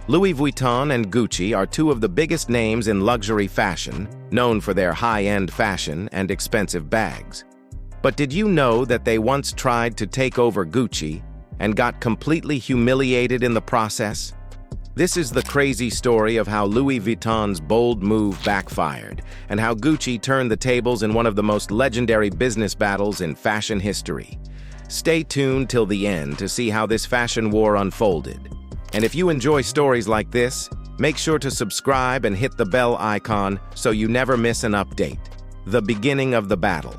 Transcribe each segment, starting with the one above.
Louis Vuitton and Gucci are two of the biggest names in luxury fashion, known for their high-end fashion and expensive bags. But did you know that they once tried to take over Gucci and got completely humiliated in the process? This is the crazy story of how Louis Vuitton's bold move backfired and how Gucci turned the tables in one of the most legendary business battles in fashion history. Stay tuned till the end to see how this fashion war unfolded. And if you enjoy stories like this, make sure to subscribe and hit the bell icon so you never miss an update. The beginning of the battle.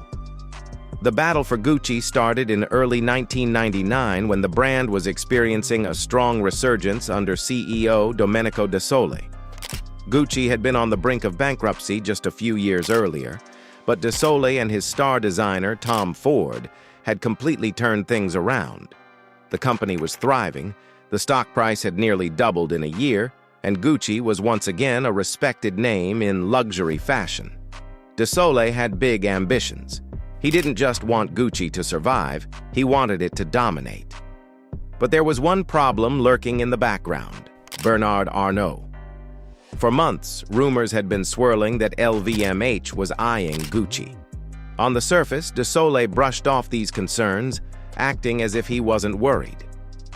The battle for Gucci started in early 1999 when the brand was experiencing a strong resurgence under CEO Domenico De Sole. Gucci had been on the brink of bankruptcy just a few years earlier, but De Sole and his star designer Tom Ford had completely turned things around. The company was thriving, the stock price had nearly doubled in a year, and Gucci was once again a respected name in luxury fashion. De Sole had big ambitions. He didn't just want Gucci to survive, he wanted it to dominate. But there was one problem lurking in the background: Bernard Arnault. For months, rumors had been swirling that LVMH was eyeing Gucci. On the surface, De Sole brushed off these concerns, acting as if he wasn't worried.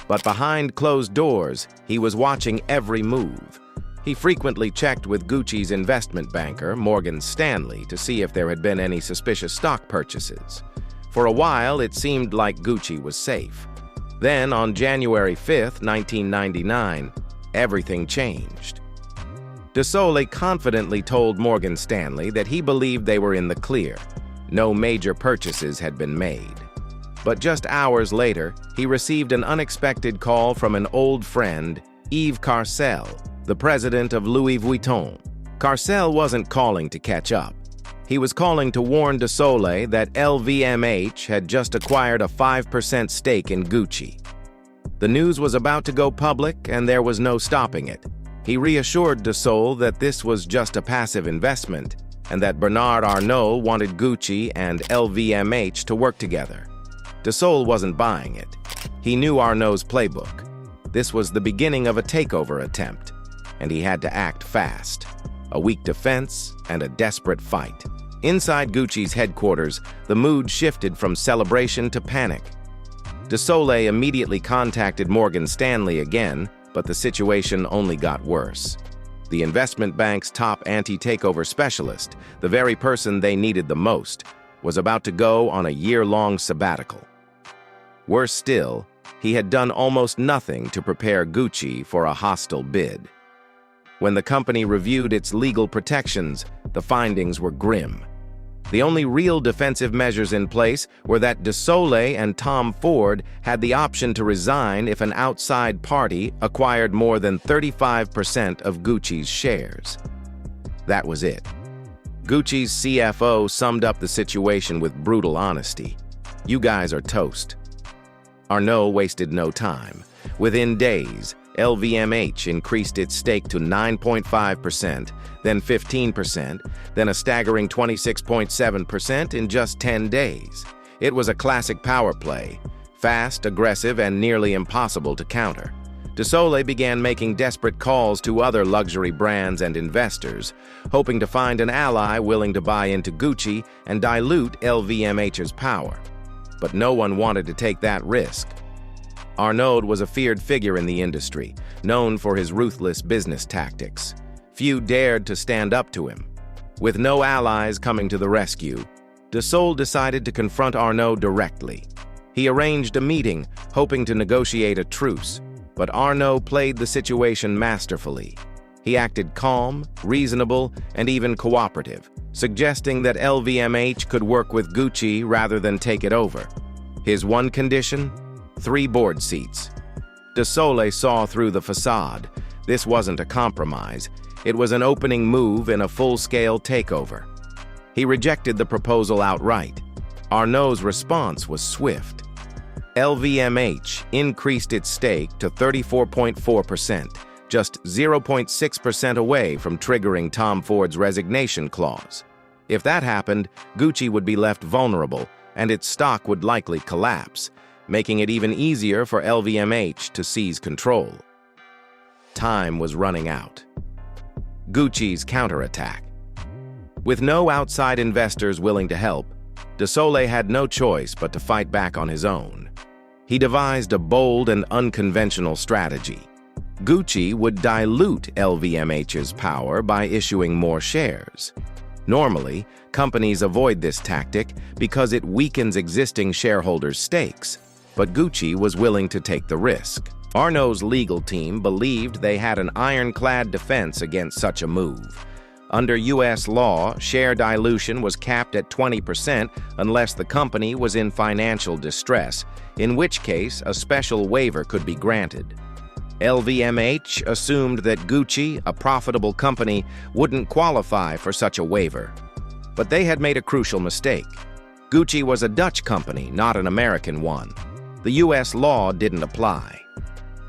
But behind closed doors, he was watching every move. He frequently checked with Gucci's investment banker, Morgan Stanley, to see if there had been any suspicious stock purchases. For a while, it seemed like Gucci was safe. Then, on January 5, 1999, everything changed. De Sole confidently told Morgan Stanley that he believed they were in the clear. No major purchases had been made. But just hours later, he received an unexpected call from an old friend, Yves Carcel, the president of Louis Vuitton. Carcel wasn't calling to catch up. He was calling to warn De Sole that LVMH had just acquired a 5% stake in Gucci. The news was about to go public, and there was no stopping it. He reassured De Sole that this was just a passive investment, and that Bernard Arnault wanted Gucci and LVMH to work together. De Sole wasn't buying it. He knew Arnault's playbook. This was the beginning of a takeover attempt, and he had to act fast. A weak defense and a desperate fight. Inside Gucci's headquarters, the mood shifted from celebration to panic. De Sole immediately contacted Morgan Stanley again, but the situation only got worse. The investment bank's top anti-takeover specialist, the very person they needed the most, was about to go on a year-long sabbatical. Worse still, he had done almost nothing to prepare Gucci for a hostile bid. When the company reviewed its legal protections, the findings were grim. The only real defensive measures in place were that De Sole and Tom Ford had the option to resign if an outside party acquired more than 35% of Gucci's shares. That was it. Gucci's CFO summed up the situation with brutal honesty. "You guys are toast." Arnault wasted no time. Within days, LVMH increased its stake to 9.5%, then 15%, then a staggering 26.7% in just 10 days. It was a classic power play, fast, aggressive, and nearly impossible to counter. De Sole began making desperate calls to other luxury brands and investors, hoping to find an ally willing to buy into Gucci and dilute LVMH's power. But no one wanted to take that risk. Arnault was a feared figure in the industry, known for his ruthless business tactics. Few dared to stand up to him. With no allies coming to the rescue, De Sole decided to confront Arnault directly. He arranged a meeting, hoping to negotiate a truce, but Arnault played the situation masterfully. He acted calm, reasonable, and even cooperative, suggesting that LVMH could work with Gucci rather than take it over. His one condition? 3 board seats. De Sole saw through the facade. This wasn't a compromise. It was an opening move in a full-scale takeover. He rejected the proposal outright. Arnault's response was swift. LVMH increased its stake to 34.4%, just 0.6% away from triggering Tom Ford's resignation clause. If that happened, Gucci would be left vulnerable, and its stock would likely collapse, making it even easier for LVMH to seize control. time was running out. Gucci's counterattack. With no outside investors willing to help, De Sole had no choice but to fight back on his own. He devised a bold and unconventional strategy. Gucci would dilute LVMH's power by issuing more shares. Normally, companies avoid this tactic because it weakens existing shareholders' stakes, but Gucci was willing to take the risk. Arnault's legal team believed they had an ironclad defense against such a move. Under U.S. law, share dilution was capped at 20% unless the company was in financial distress, in which case a special waiver could be granted. LVMH assumed that Gucci, a profitable company, wouldn't qualify for such a waiver. But they had made a crucial mistake. Gucci was a Dutch company, not an American one. The U.S. law didn't apply.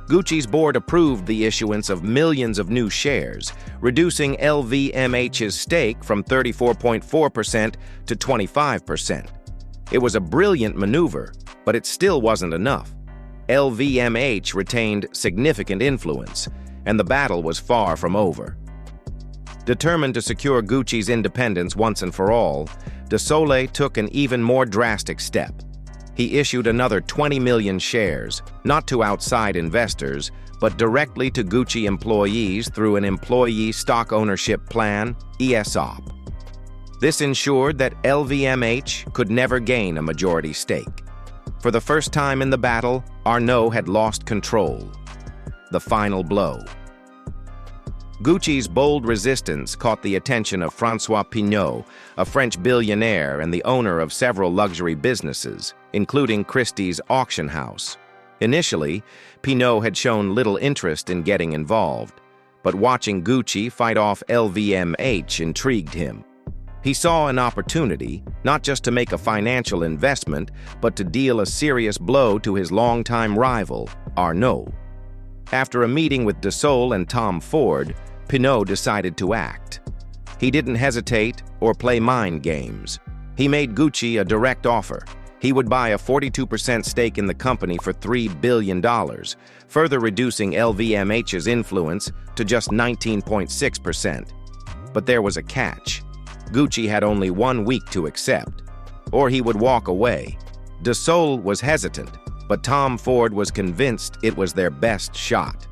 Gucci's board approved the issuance of millions of new shares, reducing LVMH's stake from 34.4% to 25%. It was a brilliant maneuver, but it still wasn't enough. LVMH retained significant influence, and the battle was far from over. Determined to secure Gucci's independence once and for all, De Sole took an even more drastic step. He issued another 20 million shares, not to outside investors, but directly to Gucci employees through an employee stock ownership plan, ESOP. This ensured that LVMH could never gain a majority stake. For the first time in the battle, Arnault had lost control. The final blow. Gucci's bold resistance caught the attention of François Pinault, a French billionaire and the owner of several luxury businesses, including Christie's auction house. Initially, Pinault had shown little interest in getting involved, but watching Gucci fight off LVMH intrigued him. He saw an opportunity, not just to make a financial investment, but to deal a serious blow to his longtime rival, Arnault. After a meeting with De Sole and Tom Ford, Pinault decided to act. He didn't hesitate or play mind games. He made Gucci a direct offer. He would buy a 42% stake in the company for $3 billion, further reducing LVMH's influence to just 19.6%. But there was a catch. Gucci had only 1 week to accept, or he would walk away. De Sole was hesitant, but Tom Ford was convinced it was their best shot.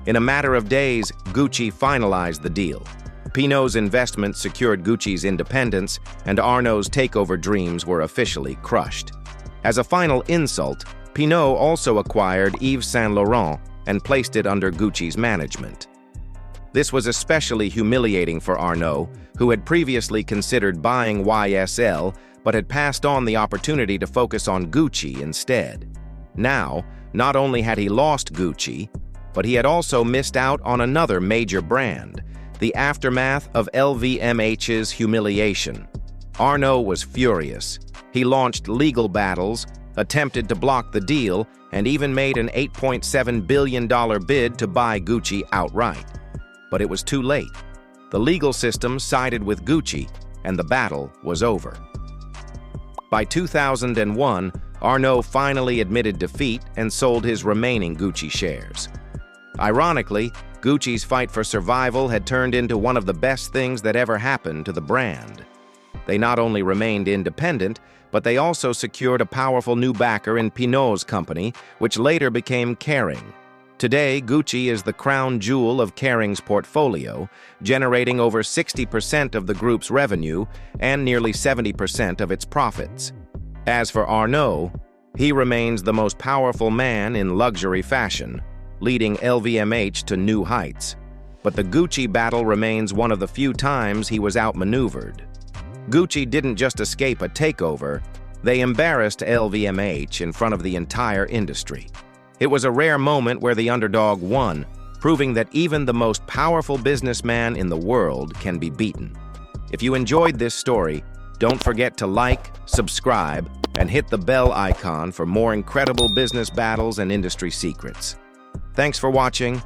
In a matter of days, Gucci finalized the deal. Pinault's investment secured Gucci's independence, and Arnault's takeover dreams were officially crushed. As a final insult, Pinault also acquired Yves Saint Laurent and placed it under Gucci's management. This was especially humiliating for Arnault, who had previously considered buying YSL but had passed on the opportunity to focus on Gucci instead. Now, not only had he lost Gucci, but he had also missed out on another major brand, the aftermath of LVMH's humiliation. Arnault was furious. He launched legal battles, attempted to block the deal, and even made an $8.7 billion bid to buy Gucci outright. But it was too late. The legal system sided with Gucci, and the battle was over. By 2001, Arnault finally admitted defeat and sold his remaining Gucci shares. Ironically, Gucci's fight for survival had turned into one of the best things that ever happened to the brand. They not only remained independent, but they also secured a powerful new backer in Pinault's company, which later became Kering. Today, Gucci is the crown jewel of Kering's portfolio, generating over 60% of the group's revenue and nearly 70% of its profits. As for Arnault, he remains the most powerful man in luxury fashion, leading LVMH to new heights. But the Gucci battle remains one of the few times he was outmaneuvered. Gucci didn't just escape a takeover, they embarrassed LVMH in front of the entire industry. It was a rare moment where the underdog won, proving that even the most powerful businessman in the world can be beaten. If you enjoyed this story, don't forget to like, subscribe, and hit the bell icon for more incredible business battles and industry secrets. Thanks for watching.